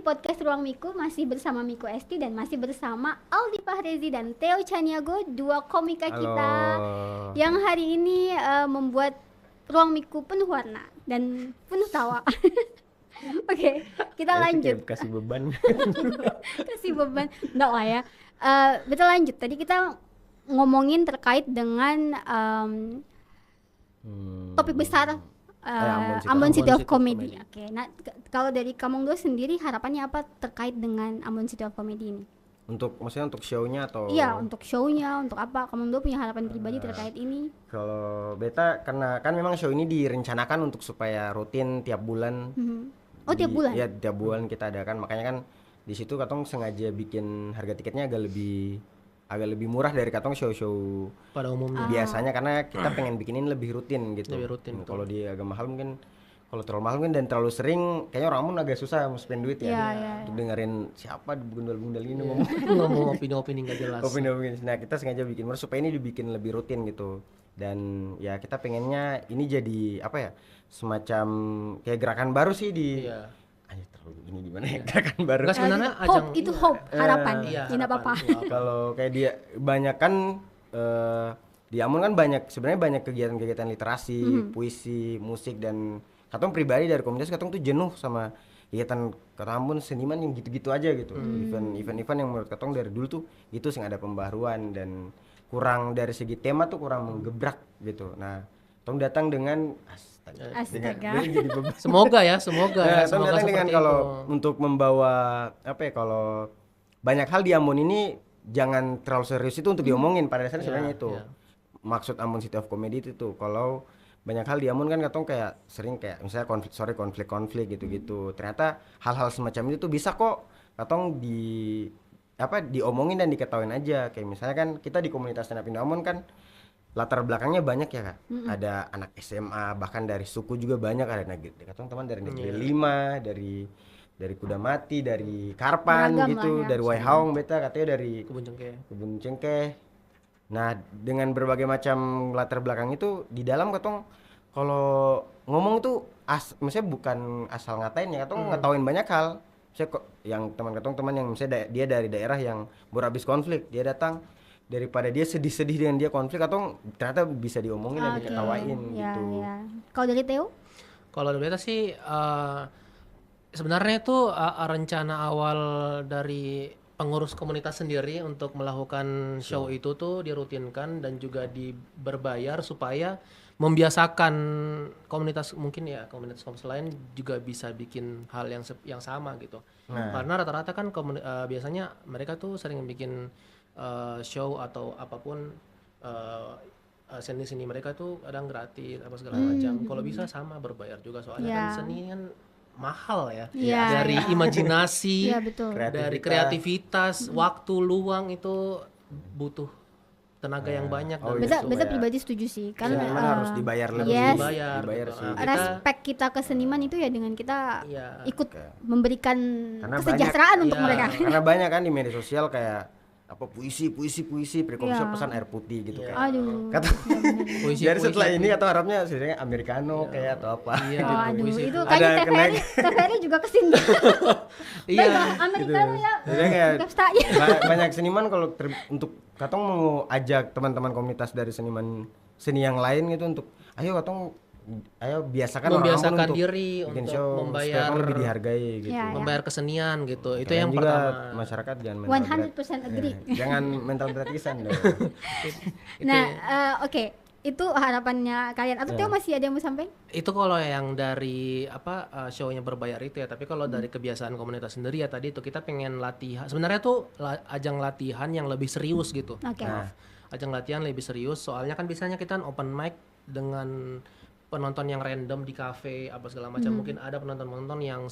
podcast Ruang Miku, masih bersama Miku Esti dan masih bersama Aldi Fahrezi dan Theo Chaniago, dua komika kita yang hari ini membuat Ruang Miku penuh warna dan penuh tawa. Oke, kita lanjut. Kasih beban. Kasih beban, enggak lah ya. Kita lanjut. Tadi kita ngomongin terkait dengan topik besar. Ambon City of Comedy. Oke, nah kalau dari Kamong Do sendiri harapannya apa terkait dengan Ambon City of Comedy ini? Maksudnya untuk show-nya atau? Iya, untuk show-nya, untuk apa? Kamong Do punya harapan pribadi terkait ini? Kalau beta karena kan memang show ini direncanakan untuk supaya rutin tiap bulan. Oh, tiap bulan? Iya, tiap bulan kita adakan. Makanya kan di situ katong sengaja bikin harga tiketnya agak lebih murah dari katong show-show pada umumnya biasanya, karena kita pengen bikinin lebih rutin gitu. Lebih rutin, Kalau di agak mahal mungkin, kalau terlalu mahal mungkin dan terlalu sering kayaknya orang pun agak susah mau spend duit ya. Untuk dengerin siapa gundal-gundal ini ngomong opini-opini nggak jelas. Opini-opini. Nah, kita sengaja bikin murah supaya ini dibikin lebih rutin gitu. Dan ya kita pengennya ini jadi apa ya? Semacam kayak gerakan baru sih di terlalu ini gimana ya, gerakan baru. Nggak, sebenarnya hope, itu hope, harapan. Tidak apa-apa. Kalau kayak dia banyak kan di Ambon kan sebenarnya banyak kegiatan-kegiatan literasi, puisi, musik, dan katong pribadi dari komunitas katong tuh jenuh sama kegiatan kata Ambon seniman yang gitu-gitu aja gitu. Event-event yang menurut katong dari dulu tuh gitu sing ada pembaruan dan kurang dari segi tema tuh kurang menggebrak gitu. Nah, katong datang dengan Astaga. Semoga ya. Semoga datang dengan kalau untuk membawa apa ya, kalau banyak hal di Ambon ini jangan terlalu serius itu untuk diomongin. Pada dasarnya sebenarnya itu maksud Ambon City of Comedy itu tuh. Kalau banyak hal di Ambon kan katong kayak sering kayak misalnya konflik gitu-gitu. Ternyata hal-hal semacam itu tuh bisa kok katong diomongin dan diketawain aja. Kayak misalnya kan kita di komunitas stand up Indo Ambon kan latar belakangnya banyak ya Kak. Ada anak SMA, bahkan dari suku juga banyak, ada katong teman dari Negeri 5, dari Kuda Mati, dari Karpan beragam gitu, ya. dari Waihaong beta katanya dari Kebun Cengkeh. Nah, dengan berbagai macam latar belakang itu di dalam katong kalau ngomong tuh maksudnya bukan asal ngatain ya, katong ngetawain banyak hal. Misalnya kok yang teman yang misalnya dia dari daerah yang baru habis konflik, dia datang daripada dia sedih-sedih dengan dia konflik atau ternyata bisa diomongin dan diketawain gitu. Ya. Kalau dari Theo? Kalau dari beta sih sebenarnya itu rencana awal dari pengurus komunitas sendiri untuk melakukan show itu tuh dirutinkan dan juga berbayar supaya membiasakan komunitas lain juga bisa bikin hal yang sama gitu. Karena rata-rata kan biasanya mereka tuh sering bikin show atau apapun seni mereka tuh kadang gratis apa segala macam. Kalau bisa sama berbayar juga, soalnya kan seni kan mahal ya. Dari imajinasi, dari kreativitas, waktu luang itu butuh tenaga yang banyak. Beta pribadi setuju sih, karena harus dibayar lebih. Dibayar sih. Respect kita ke seniman itu ya dengan kita ikut memberikan kesejahteraan untuk mereka. Karena banyak kan di media sosial kayak apa puisi prekomsel pesan air putih gitu kan. Aduh. Kata dari setelah ini atau harapnya sebenarnya americano kayak atau apa. Aduh, itu kayaknya TVRI juga kesini. Americano ya. Banyak seniman kalau untuk katong mau ajak teman-teman komunitas dari seni yang lain gitu untuk ayo biasakan membiasakan diri untuk show, membayar lebih dihargai gitu. Membayar kesenian gitu. Itu yang juga pertama. Masyarakat jangan 100% agree. Jangan mental gratisan dong. Nah, oke. Itu harapannya kalian. Atau Theo masih ada yang mau sampaikan? Itu kalau yang dari show-nya berbayar itu ya. Tapi kalau dari kebiasaan komunitas sendiri ya tadi itu kita pengen latihan. Sebenarnya tuh ajang latihan yang lebih serius gitu. Ajang latihan lebih serius. Soalnya kan biasanya kita open mic dengan penonton yang random di kafe apa segala macam. Mungkin ada penonton yang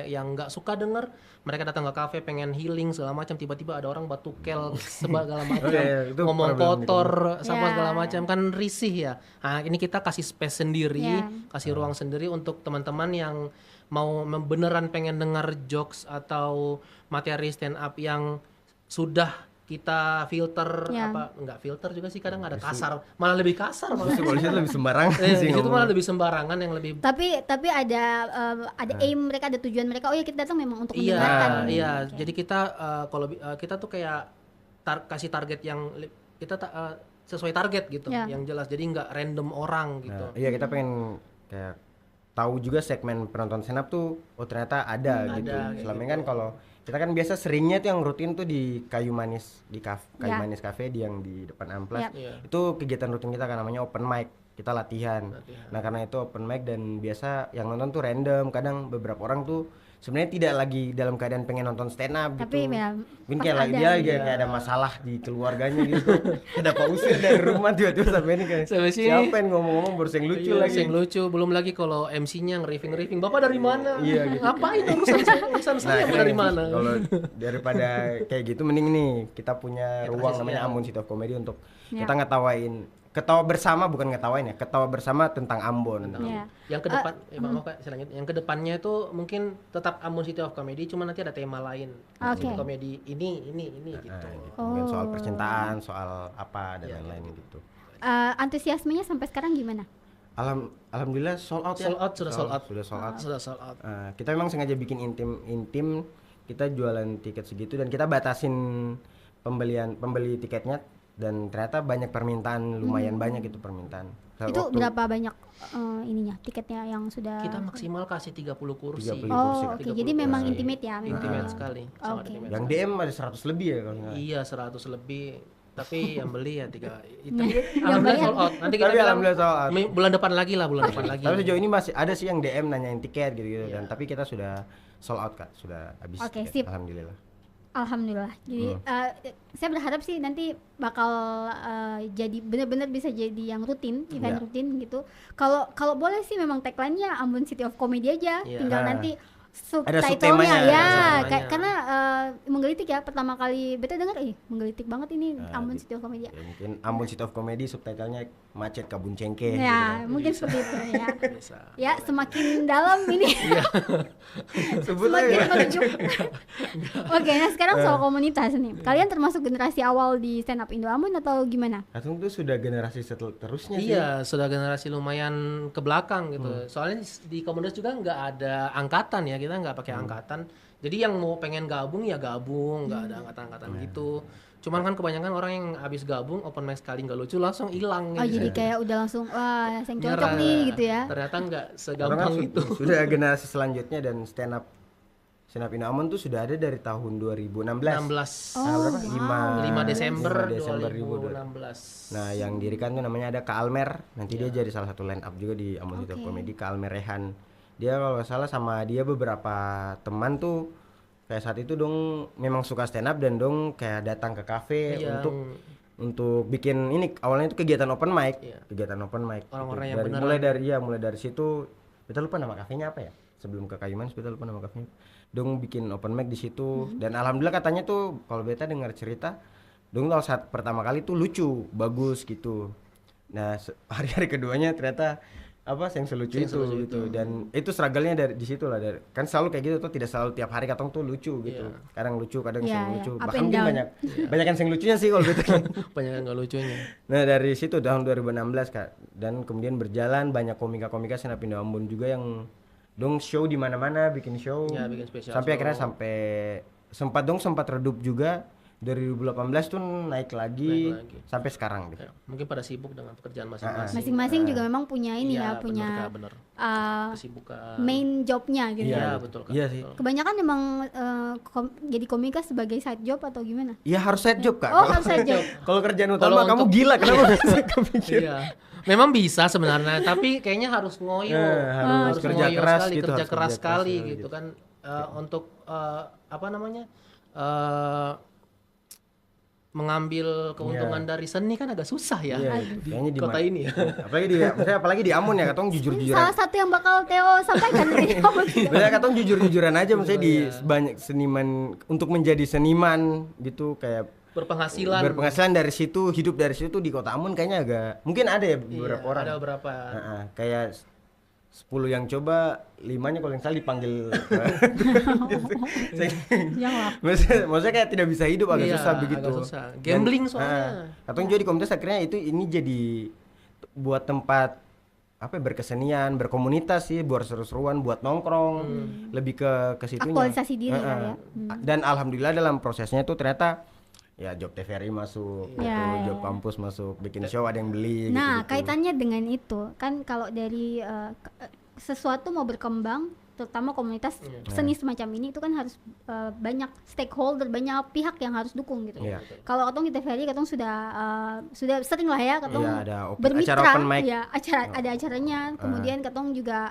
yang nggak suka denger, mereka datang ke kafe pengen healing segala macam, tiba-tiba ada orang batukel segala macam, ngomong kotor sama segala macam, kan risih ya. Nah, ini kita kasih space sendiri, kasih ruang sendiri untuk teman-teman yang mau beneran pengen dengar jokes atau materi stand up yang sudah kita filter enggak filter juga sih, kadang ada kasar, malah lebih kasar malah. Polisi lebih sembarangan sih. Itu malah lebih sembarangan yang lebih. Tapi ada aim mereka, ada tujuan mereka. Oh ya, kita datang memang untuk mendengarkan. Iya. Okay. Jadi kita kalau kita tuh kayak kasih target yang kita sesuai target gitu, yang jelas. Jadi nggak random orang gitu. Iya, kita pengen kayak tahu juga segmen penonton stand up tuh ternyata ada gitu. Selama ini kan kalau kita kan biasa seringnya tuh yang rutin tuh di Kayu Manis, di Kayu Manis Cafe yang di depan Amplas. Itu kegiatan rutin kita kan, namanya open mic. Kita latihan. Nah, karena itu open mic dan biasa yang nonton tuh random. Kadang beberapa orang tuh sebenarnya tidak lagi dalam keadaan pengen nonton stand up tapi gitu. Ya, mungkin kayak dia kayak ada masalah di keluarganya gitu. Ada Pak usir dari rumah tiba-tiba sampai ini kayak siapa yang ngomong-ngomong baru yang lucu lagi. Yang lucu, belum lagi kalau MC-nya nge-riffing. Bapak dari mana? Iya gitu. Ngapain urusan saya dari mana? Kalau daripada kayak gitu mending nih kita punya ruang namanya Ambon City of Comedy untuk kita ketawa bersama, bukan ngetawain ya, ketawa bersama tentang Ambon. Yang ke depan, selanjutnya yang ke depannya itu mungkin tetap Ambon City of Comedy, cuma nanti ada tema lain. Komedi ini gitu. Mungkin soal percintaan, soal apa dan lain-lain gitu. Antusiasmenya sampai sekarang gimana? Alhamdulillah sold out ya. Sudah sold out. Kita memang sengaja bikin intim, kita jualan tiket segitu dan kita batasin pembeli tiketnya. Dan ternyata banyak permintaan, lumayan banyak itu permintaan. Itu berapa banyak tiketnya yang sudah? Kita maksimal kasih 30 kursi. 30 kursi. Oke. Jadi memang intimate ya. Intimate sekali. Yang DM ada 100 lebih ya kalau nggak? Iya, 100 lebih. Tapi yang beli ya 3 itu. Alhamdulillah sold out. Nanti kita alhamdulillah sold out. Bulan depan lagi. Tapi sejauh ini masih ada sih yang DM nanyain tiket gitu. Dan tapi kita sudah sold out Kak, sudah habis. Oke, sip. Alhamdulillah. Jadi saya berharap sih nanti bakal jadi benar-benar bisa jadi yang rutin, event rutin gitu. Kalau boleh sih memang tagline-nya Ambon City of Comedy aja. Tinggal nanti subtitlenya ya. Karena menggelitik ya, pertama kali beta dengar menggelitik banget ini Ambon City of Comedy. Ya, mungkin Ambon City of Comedy subtitlenya macet kabun cengkeh. Ya, gitu. Mungkin seperti itu ya. Ya, semakin dalam ini. Semakin menuju. Oke, nah sekarang soal komunitas nih. Kalian termasuk generasi awal di stand up Indo Ambon atau gimana? Atau itu sudah generasi terusnya sih? Iya, sudah generasi lumayan ke belakang gitu. Soalnya di komunitas juga nggak ada angkatan ya, kita nggak pakai angkatan. Jadi yang mau pengen gabung ya gabung, nggak ada angkatan-angkatan gitu. Cuman kan kebanyakan orang yang habis gabung open mic sekali nggak lucu langsung hilang. Oh gitu. Jadi kayak udah langsung wah yang cocok nih gitu ya. Ternyata nggak segampang itu. Sudah generasi selanjutnya dan stand up Indo Ambon tuh sudah ada dari tahun 2016. Berapa? 5 Desember 2016. Nah, yang dirikan tuh namanya ada Kak Almer. Nanti dia jadi salah satu line up juga di Ambon City of Comedy, Kak Almer Rehan. Dia kalau nggak salah sama dia beberapa teman tuh kayak saat itu dong memang suka stand up dan dong kayak datang ke kafe untuk bikin ini. Awalnya itu kegiatan open mic. Orang-orang yang mulai dari situ. Kita lupa nama kafenya apa ya? Sebelum ke Kayu Manis kita lupa nama kafenya. Dong bikin open mic di situ dan alhamdulillah katanya tuh kalau beta dengar cerita dong kalau saat pertama kali tuh lucu, bagus gitu. Nah, hari-hari keduanya ternyata yang selucu itu gitu. Dan itu struggle-nya dari di situ lah, kan selalu kayak gitu tuh, tidak selalu tiap hari katong tuh lucu gitu. Kadang lucu, kadang lucu. Bahkan mungkin banyak yang lucunya sih kalau beta. Banyak yang enggak lucunya. Nah, dari situ tahun 2016 Kak, dan kemudian berjalan banyak komika-komika stand up Indo Ambon juga yang dong show di mana-mana, bikin show. Ya, bikin spesial. Sampai akhirnya sempat redup juga. 2018 tuh naik lagi sampai sekarang gitu. Ya, mungkin pada sibuk dengan pekerjaan masing-masing. Masing-masing juga memang punya ini punya kesibukan. Main jobnya gitu. Iya, betul kan. Iya sih. Kebanyakan emang jadi komika sebagai side job atau gimana? Iya, harus side job Kak. Oh, harus side job. Kalau kerjaan utama kamu gila, kenapa bisa kepikir? Iya. Memang bisa sebenarnya, tapi kayaknya harus ngoyo. Harus kerja keras gitu, kerja keras sekali gitu kan untuk mengambil keuntungan dari seni kan agak susah ya di kota ini ya. Apalagi di Ambon ya, katong jujur-jujuran. Salah satu yang bakal Theo sampaikan di Ambon. Bener, katong jujur-jujuran aja maksudnya di banyak seniman, untuk menjadi seniman gitu kayak berpenghasilan dari situ, hidup dari situ di kota Ambon kayaknya agak mungkin ada ya beberapa orang. Ada beberapa. Kayak 10 yang coba, 5-nya kalau yang salah dipanggil. Maksudnya kayak tidak bisa hidup, agak susah begitu. Agak susah. Gambling soalnya. Katong juga di komunitas akhirnya ini jadi buat tempat apa ya, berkesenian, berkomunitas sih, buat seru-seruan, buat nongkrong, lebih ke situnya. Aktualisasi diri ya. Dan alhamdulillah dalam prosesnya tuh ternyata ya job TVRI masuk, job kampus masuk, bikin show ada yang beli. Nah, gitu-gitu. kaitannya dengan itu kan kalau dari sesuatu mau berkembang, terutama komunitas seni semacam ini itu kan harus banyak stakeholder, banyak pihak yang harus dukung gitu. Kalau katong di TVRI katong sudah sering lah ya katong bermitra, acara open mic. Ya ada acaranya, kemudian katong juga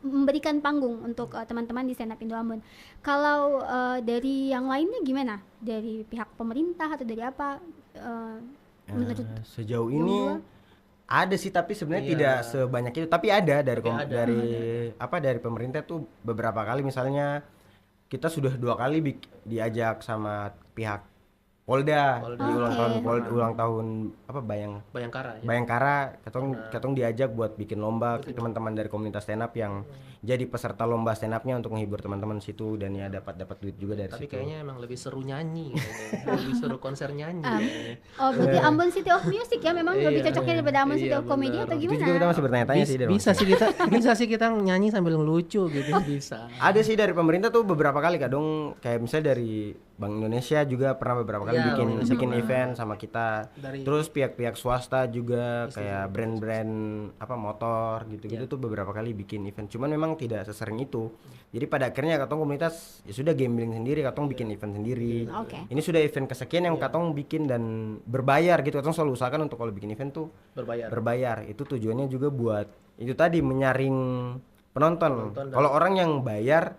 memberikan panggung untuk teman-teman di Stand Up Indo Ambon. Kalau dari yang lainnya gimana? Dari pihak pemerintah atau dari apa? Menurut sejauh ini ada sih, tapi sebenarnya tidak sebanyak itu. Tapi ada dari pemerintah tuh beberapa kali, misalnya kita sudah 2 kali diajak sama pihak Polda di ulang tahun apa Bayangkara, katong diajak buat bikin lomba, teman-teman dari komunitas stand up yang jadi peserta lomba stand up-nya untuk menghibur teman-teman situ, dan ya dapat duit juga dari tapi situ. kayaknya emang lebih seru nyanyi lebih seru konser nyanyi oh berarti Ambon City of Music ya memang lebih cocoknya daripada Ambon City of Comedy atau gimana? Itu juga kita masih bertanya-tanya sih. Bisa sih kita nyanyi sambil ngelucu gitu. Bisa. Ada sih dari pemerintah tuh beberapa kali kadang, kayak misalnya dari Bank Indonesia juga pernah beberapa kali bikin event sama kita. Terus pihak-pihak swasta juga kayak brand-brand apa motor gitu-gitu tuh beberapa kali bikin event. Cuman memang tidak sesering itu. Jadi pada akhirnya katong komunitas ya sudah gambling sendiri, katong bikin event sendiri. Ini sudah event kesekian yang katong bikin dan berbayar gitu. Katong selalu usahakan untuk kalau bikin event tuh berbayar. Itu tujuannya juga buat itu tadi, menyaring penonton. Kalau orang yang bayar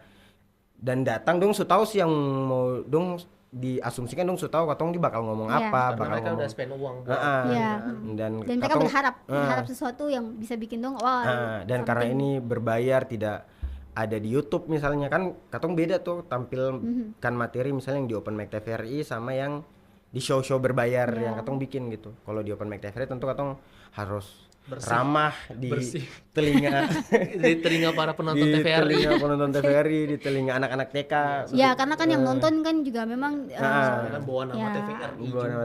dan datang dong tahu sih yang mau dong diasumsikan dong tahu katong di bakal ngomong apa, bakal mereka ngomong. udah spend uang dan mereka berharap sesuatu yang bisa bikin dong dan karena ini berbayar, tidak ada di YouTube misalnya, kan katong beda tuh tampilkan materi misalnya yang di Open Mic TVRI sama yang di show-show berbayar yang katong bikin gitu. Kalau di Open Mic TVRI tentu katong harus ramah di telinga di telinga para penonton TVRI, di telinga anak-anak TK. Ya karena kan yang nonton kan juga memang kan bawa nama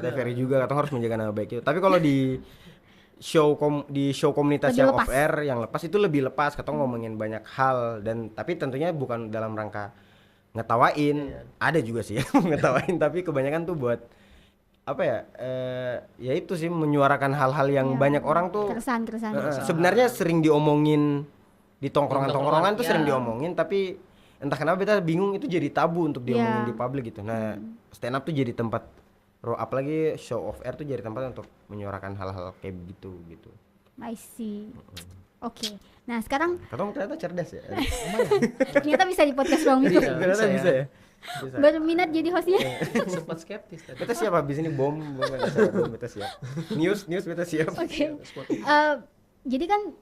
TVRI juga, katong harus menjaga nama baik itu. Tapi kalau di show komunitas lebih yang off air, yang lepas itu lebih lepas, katong ngomongin banyak hal, dan tapi tentunya bukan dalam rangka ngetawain. Ada juga sih ngetawain, tapi kebanyakan tuh buat apa ya, ya itu sih menyuarakan hal-hal yang banyak orang tuh keresahan. Sebenarnya sering diomongin di tongkrongan tuh sering diomongin, tapi entah kenapa kita bingung itu jadi tabu untuk diomongin di publik gitu. Nah, stand up tuh jadi tempat, apalagi show off air tuh jadi tempat untuk menyuarakan hal-hal kayak begitu gitu. I see. Oke. Nah, sekarang katong ternyata cerdas ya. Ternyata bisa di podcast Ruang Miku. Ternyata bisa ya. Berminat jadi hostnya. Sempat skeptis tadi. Beta siap habis ini bom beta siap. News beta siap. Oke. Jadi kan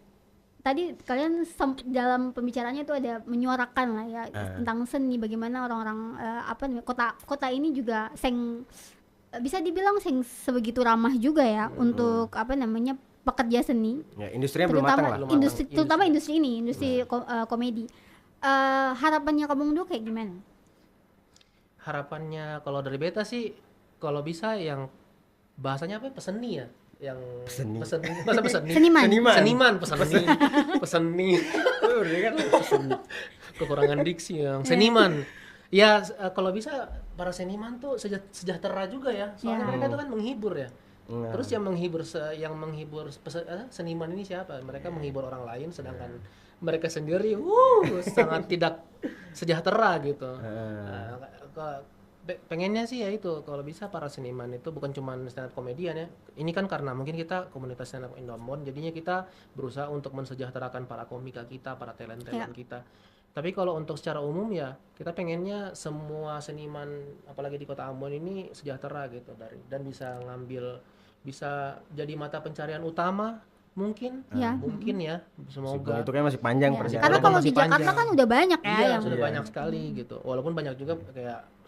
tadi kalian dalam pembicaraannya itu ada menyuarakan lah ya tentang seni, bagaimana orang-orang kota ini juga bisa dibilang sebegitu ramah juga ya untuk pekerja seni. Ya, industrinya belum matang lah. Terutama industri komedi. Harapannya Kabung Do kayak gimana? Harapannya kalau dari beta sih, kalau bisa yang bahasanya apa? Peseni ya, yang seniman peseni. Kekurangan diksi yang seniman. Ya kalau bisa para seniman tuh sejahtera juga ya, soalnya mereka tuh kan menghibur ya. Terus yang menghibur seniman ini siapa? Mereka menghibur orang lain, sedangkan mereka sendiri sangat tidak sejahtera gitu. Pengennya sih ya itu, kalau bisa para seniman itu bukan cuma stand up komedian ya. Ini kan karena mungkin kita komunitas stand up Indo Ambon, jadinya kita berusaha untuk mensejahterakan para komika kita, para talent kita. Tapi kalau untuk secara umum ya, kita pengennya semua seniman apalagi di Kota Ambon ini sejahtera gitu, dan bisa jadi mata pencarian utama. Mungkin ya, semoga. Itu kan masih panjang perjalanan. Karena kalau di Jakarta kan udah banyak ya yang sudah banyak sekali gitu. Walaupun banyak juga kayak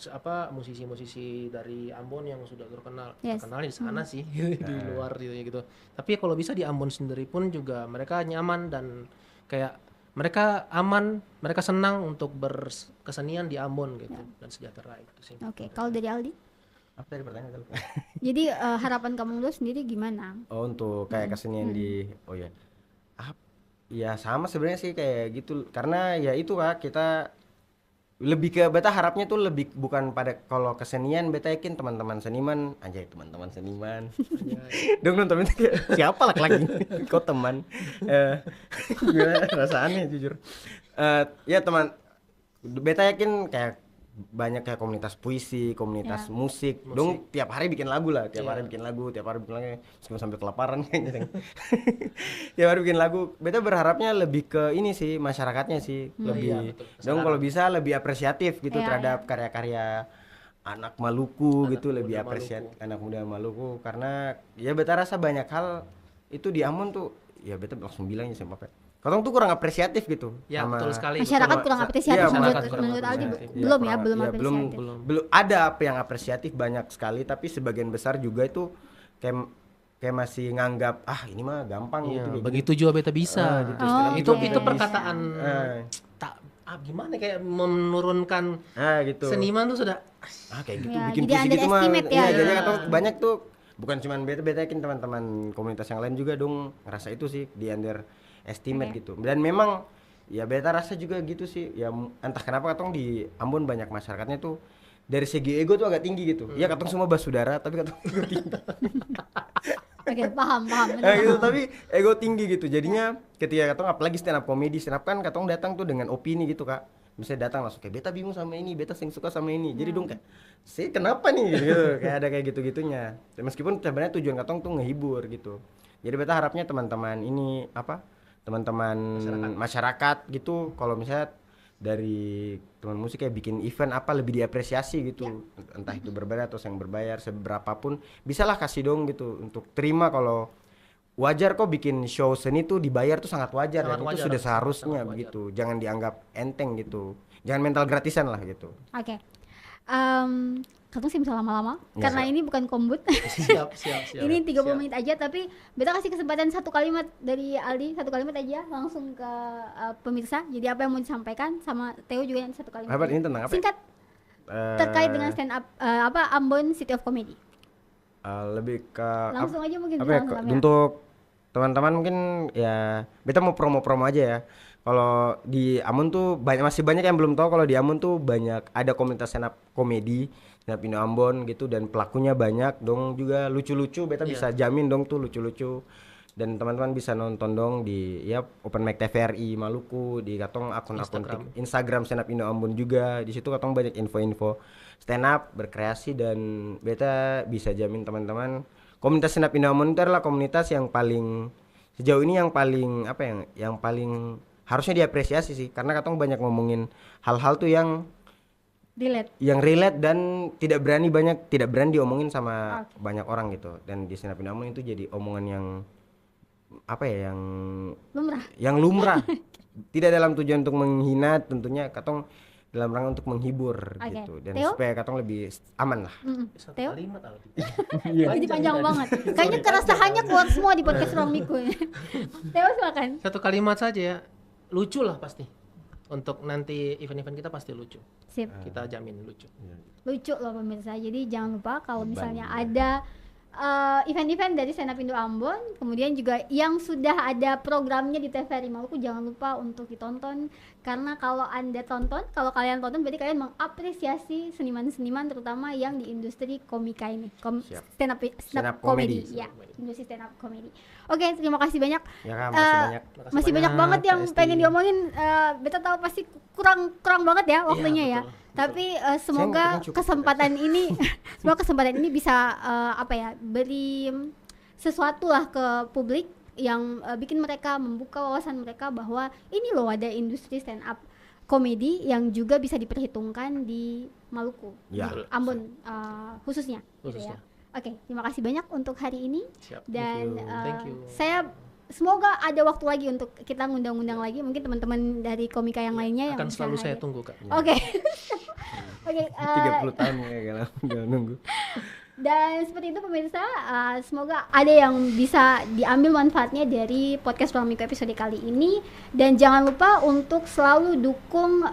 musisi-musisi dari Ambon yang sudah terkenal di sana sih di luar gitu. Tapi kalau bisa di Ambon sendiri pun juga mereka nyaman dan kayak mereka aman, mereka senang untuk berkesenian di Ambon gitu dan sejahtera itu sih. Oke, kalau dari Aldi? Apa tadi pertanyaan? Jadi harapan kamu lu sendiri gimana? Oh, untuk kayak kesenian di ya sama sebenarnya sih kayak gitu, karena ya itu Kak, kita lebih ke beta harapnya tuh lebih bukan pada kalau kesenian, beta yakin teman-teman seniman anjay, teman-teman seniman dong nonton itu kayak siapa lagi kok teman gimana perasaannya jujur. Ya teman, beta yakin kayak banyak kayak komunitas puisi, komunitas musik dong, tiap hari bikin lagu lah, tiap hari bikin lagu meskipun sampai kelaparan kayaknya. Tiap hari bikin lagu, beta berharapnya lebih ke ini sih, masyarakatnya sih lebih dong kalau bisa lebih apresiatif gitu terhadap karya-karya anak Maluku gitu, lebih apresiatif anak muda Maluku, karena ya beta rasa banyak hal itu di Ambon tuh ya beta langsung bilangnya sama Pak, katong tuh kurang apresiatif gitu. Ya betul sekali. Masyarakat kurang apresiatif menurut Aldi. Belum apresiatif. Belum ada apa yang apresiatif banyak sekali, tapi sebagian besar juga itu kayak masih nganggap ini mah gampang gitu. Begitu juga beta bisa gitu. Itu perkataan tak gimana kayak menurunkan gitu. Seniman tuh sudah kayak gitu bikin puisi gitu mah. Jadi katong banyak tuh, bukan cuma beta yakin teman-teman komunitas yang lain juga dong ngerasa itu sih, di underestimate gitu. Dan memang ya beta rasa juga gitu sih, ya entah kenapa katong di Ambon banyak masyarakatnya tuh dari segi ego tuh agak tinggi gitu. Ya katong semua basudara tapi katong ego tinggi. Oke, paham. Gitu, tapi ego tinggi gitu. Jadinya ketika katong apalagi stand up kan katong datang tuh dengan opini gitu Kak. Misalnya datang langsung kayak beta bingung sama ini, beta sing suka sama ini. Jadi dong kayak sih kenapa nih gitu. Kayak ada kayak gitu-gitunya. Meskipun sebenarnya tujuan katong tuh ngehibur gitu. Jadi beta harapnya teman-teman ini teman-teman masyarakat gitu, kalau misalnya dari teman musik kayak bikin event lebih diapresiasi gitu. Entah itu berbayar atau yang berbayar, seberapapun bisalah kasih dong gitu, untuk terima. Kalau wajar kok bikin show seni tuh dibayar tuh sangat wajar, dan itu sudah seharusnya begitu. Jangan dianggap enteng gitu, jangan mental gratisan lah gitu. Oke. Katong sih bisa lama-lama karena ini bukan kombut. Siap. Ini 30 menit aja, tapi beta kasih kesempatan satu kalimat dari Aldi, satu kalimat aja langsung ke pemirsa. Jadi apa yang mau disampaikan, sama Theo juga yang satu kalimat. Ini tentang apa? Singkat. Terkait dengan stand up Ambon City of Comedy. Lebih ke langsung aja mungkin untuk teman-teman mungkin ya beta mau promo aja ya. Kalau di Ambon tuh masih banyak yang belum tahu kalau di Ambon tuh banyak ada komunitas stand up komedi, stand up Indo Ambon gitu, dan pelakunya banyak dong, juga lucu-lucu. Beta bisa jamin dong tuh lucu-lucu, dan teman-teman bisa nonton dong di Open Mic TVRI Maluku, di katong akun-akun Instagram stand up Indo Ambon juga. Di situ katong banyak info-info stand up berkreasi, dan beta bisa jamin teman-teman komunitas stand up Indo Ambon itu adalah komunitas yang paling sejauh ini yang paling harusnya diapresiasi sih, karena katong banyak ngomongin hal-hal tuh yang relate dan tidak berani diomongin sama banyak orang gitu. Dan di stand up Indo Ambon itu jadi omongan yang lumrah. Tidak dalam tujuan untuk menghina, tentunya katong dalam rangka untuk menghibur gitu, dan Theo? supaya katong lebih aman lah. Theo? Kalimat Jadi panjang banget. Kayaknya keresahannya keluar semua di podcast Ruang Miku. Theo silakan. Satu kalimat saja ya, lucu lah pasti. Untuk nanti event-event kita pasti lucu. Sip. Kita jamin lucu. Lucu loh pemirsa. Jadi jangan lupa kalau misalnya ada event-event dari Stand Up Indo Ambon, kemudian juga yang sudah ada programnya di TVRI Maluku, jangan lupa untuk ditonton. Karena kalau kalian tonton berarti kalian mengapresiasi seniman-seniman terutama yang di industri komika ini, stand up comedy. Ya, industri stand up comedy. Oke, terima kasih banyak. Ya Kak, masih banyak banget yang pengen diomongin. Beta tahu pasti kurang banget ya waktunya ya. Tapi semoga kesempatan ini bisa beri sesuatu lah ke publik yang bikin mereka membuka wawasan mereka bahwa ini loh ada industri stand up komedi yang juga bisa diperhitungkan di Maluku, di Ambon khususnya. Gitu ya. Oke, terima kasih banyak untuk hari ini. Siap. Dan Thank you. saya semoga ada waktu lagi untuk kita ngundang-undang lagi, mungkin teman-teman dari komika yang lainnya akan yang selalu saya tunggu Kak. Oke. 30 tahun ya kalau udah nunggu. Dan seperti itu pemirsa, semoga ada yang bisa diambil manfaatnya dari podcast Ruang Minggu episode kali ini. Dan jangan lupa untuk selalu dukung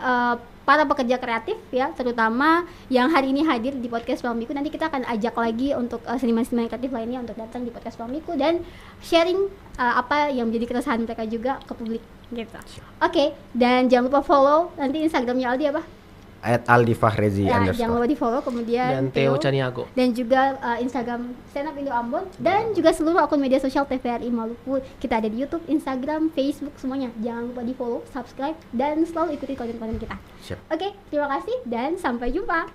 para pekerja kreatif ya, terutama yang hari ini hadir di podcast Ruang Minggu. Nanti kita akan ajak lagi untuk seniman-seniman kreatif lainnya untuk datang di podcast Ruang Minggu dan sharing apa yang menjadi keresahan mereka juga ke publik gitu. Oke, dan jangan lupa follow nanti Instagramnya Aldi apa? @aldifahrezi_. Jangan lupa di follow, kemudian dan Theo Caniago, dan juga Instagram Stand Up Indo Ambon, dan juga seluruh akun media sosial TVRI Maluku. Kita ada di YouTube, Instagram, Facebook, semuanya. Jangan lupa di follow, subscribe, dan selalu ikuti konten-konten kita. Oke, terima kasih dan sampai jumpa.